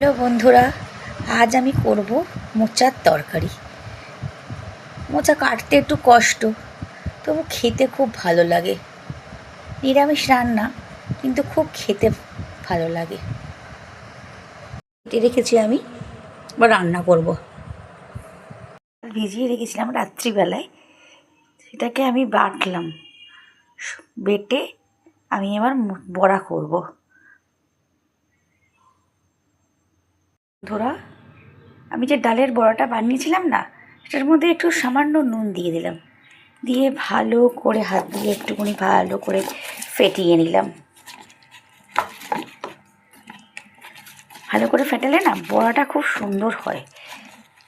Hello বন্ধুরা, আজ আমি করব মোচার তরকারি। মোচা কাটতে একটু কষ্ট, তবু খেতে খুব ভালো লাগে। নিরামিষ রান্না, কিন্তু খুব খেতে ভালো লাগে। কেটে রেখেছি আমি, বা রান্না করব। ভিজিয়ে রেখেছিলাম রাত্রিবেলায়, সেটাকে আমি বাটলাম। বেটে আমি এবার বড়া করব। ধরা আমি যে ডালের বড়াটা বানিয়েছিলাম না, সেটার মধ্যে একটু সামান্য নুন দিয়ে দিলাম, দিয়ে ভালো করে হাত দিয়ে একটুখানি ভালো করে ফেটিয়ে নিলাম। ভালো করে ফেটালে না বড়াটা খুব সুন্দর হয়,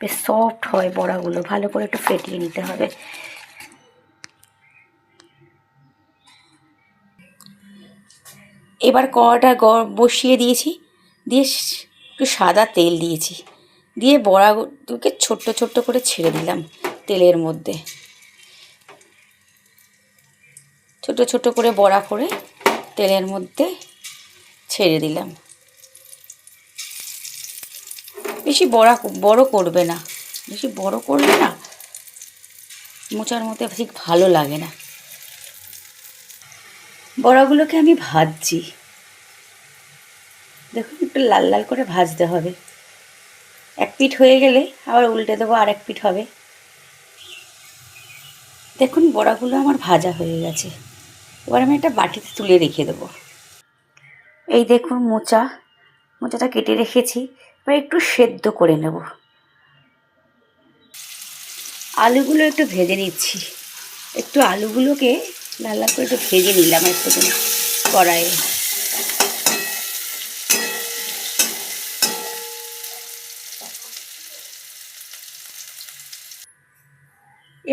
বেশ সফট হয় বড়াগুলো। ভালো করে একটু ফেটিয়ে নিতে হবে। এবার কড়াটা বসিয়ে দিয়েছি, দিয়ে একটু সাদা তেল দিয়েছি, দিয়ে বড়াগুলোকে ছোট্ট ছোট্ট করে ছেড়ে দিলাম তেলের মধ্যে। ছোট ছোট করে বড়া করে তেলের মধ্যে ছেড়ে দিলাম। বেশি বড় করবে না, বেশি বড় করলে না মোচার মধ্যে ঠিক ভালো লাগে না। বড়াগুলোকে আমি ভাজছি, দেখুন একটু লাল লাল করে ভাজতে হবে। এক পিঠ হয়ে গেলে আবার উল্টে দেবো, আর এক পিঠ হবে। দেখুন বড়াগুলো আমার ভাজা হয়ে গেছে। এবার আমি একটা বাটিতে তুলে রেখে দেবো। এই দেখুন মোচাটা কেটে রেখেছি, এবার একটু সেদ্ধ করে নেব। আলুগুলো একটু ভেজে নিচ্ছি, একটু আলুগুলোকে লাল লাল করে একটু ভেজে নিলাম একটুখানি কড়াইয়ে।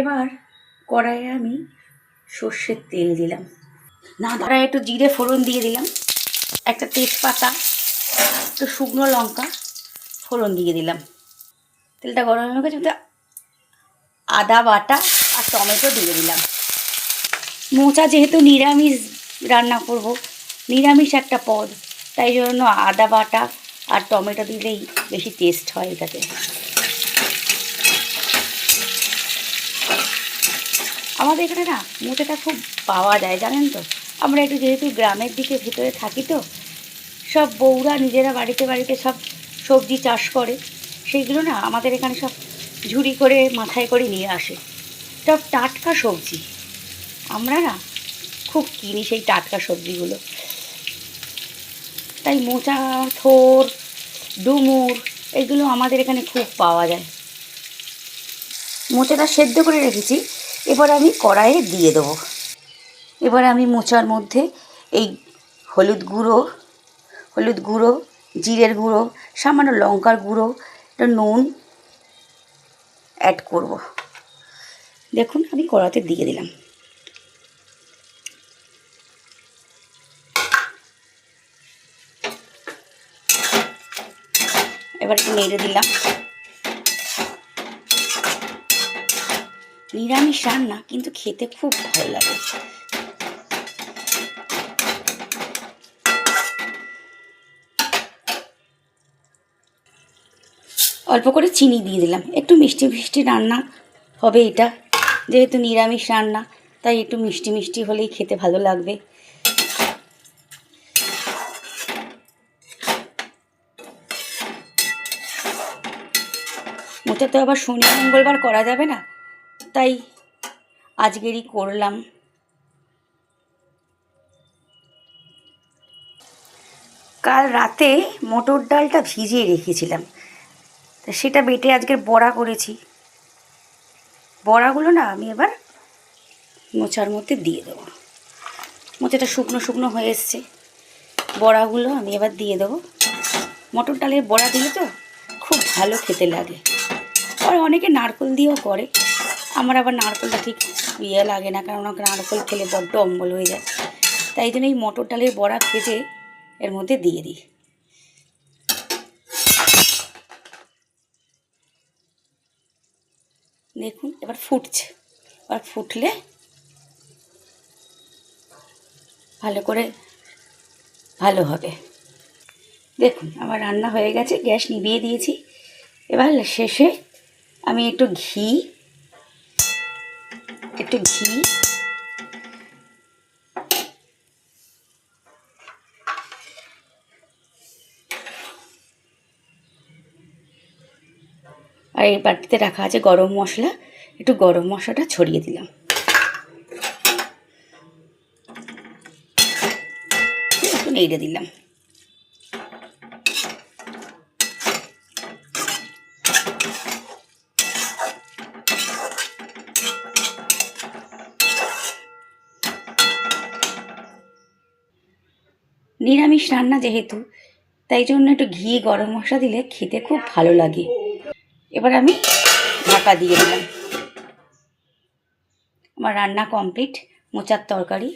এবার কড়াইয়ে আমি সর্ষের তেল দিলাম, না কড়াইয়ে একটু জিরে ফোড়ন দিয়ে দিলাম, একটা তেজপাতা, একটু শুকনো লঙ্কা ফোড়ন দিয়ে দিলাম। তেলটা গরম হয়ে গেছে, আদা বাটা আর টমেটো দিয়ে দিলাম। মোচা যেহেতু নিরামিষ রান্না করব, নিরামিষ একটা পদ, তাই জন্য আদা বাটা আর টমেটো দিলেই বেশি টেস্ট হয় এটাতে। আমাদের এখানে না মোচাটা খুব পাওয়া যায়, জানেন তো। আমরা একটু যেহেতু গ্রামের দিকে ভেতরে থাকি, তো সব বউরা নিজেরা বাড়িতে বাড়িতে সব সবজি চাষ করে, সেইগুলো না আমাদের এখানে সব ঝুড়ি করে মাথায় করে নিয়ে আসে। সব টাটকা সবজি, আমরা না খুব কিনি সেই টাটকা সবজিগুলো। তাই মোচা, থোর, ডুমুর এগুলো আমাদের এখানে খুব পাওয়া যায়। মোচাটা সেদ্ধ করে রেখেছি, এবার আমি কড়াইয়ে দিয়ে দেবো। এবার আমি মোচার মধ্যে এই হলুদ গুঁড়ো, জিরের গুঁড়ো, সামান্য লঙ্কার গুঁড়ো, একটা নুন অ্যাড করব। দেখুন আমি কড়াতে দিয়ে দিলাম। এবার একটু নেড়ে দিলাম। নিরামিষ রান্না, কিন্তু খেতে খুব ভালো লাগে। অল্প করে চিনি দিয়ে দিলাম, একটু মিষ্টি মিষ্টি রান্না হবে এটা, যেহেতু নিরামিষ রান্না, তাই একটু মিষ্টি মিষ্টি হলেই খেতে ভালো লাগবে। মোচা তো আবার শনি মঙ্গলবার করা যাবে না, তাই আজকেরই করলাম। কাল রাতে মটর ডালটা ভিজিয়ে রেখেছিলাম, তা সেটা বেটে আজকের বড়া করেছি। বড়াগুলো না আমি এবার মোচার মধ্যে দিয়ে দেবো। মোচাটা শুকনো শুকনো হয়ে এসছে, বড়াগুলো আমি এবার দিয়ে দেবো। মটর ডালের বড়া দিলে তো খুব ভালো খেতে লাগে। আর অনেকে নারকেল দিয়েও করে, আমার আবার নারকেলটা ঠিক ইয়ে লাগে না, কারণ নারকেল খেলে বড্ড অম্বল হয়ে যায়। তাই জন্য এই মটর ডালের বড়া ভেজে এর মধ্যে দিয়ে দিই। দেখুন এবার ফুটছে, এবার ফুটলে ভালো করে ভালো হবে। দেখুন আমার রান্না হয়ে গেছে, গ্যাস নিভিয়ে দিয়েছি। এবার শেষে আমি একটু ঘি আর এই বাটিতে রাখা আছে গরম মশলা, একটু গরম মশলাটা ছড়িয়ে দিলাম। একটু নেড়ে দিলাম। নিরামিষ রান্না যেহেতু, তাই জন্য একটু ঘি গরম মশলা দিলে খেতে খুব ভালো লাগে। এবার আমি ঢাকা দিয়ে দিলাম। আমার রান্না কমপ্লিট। মোচার তরকারি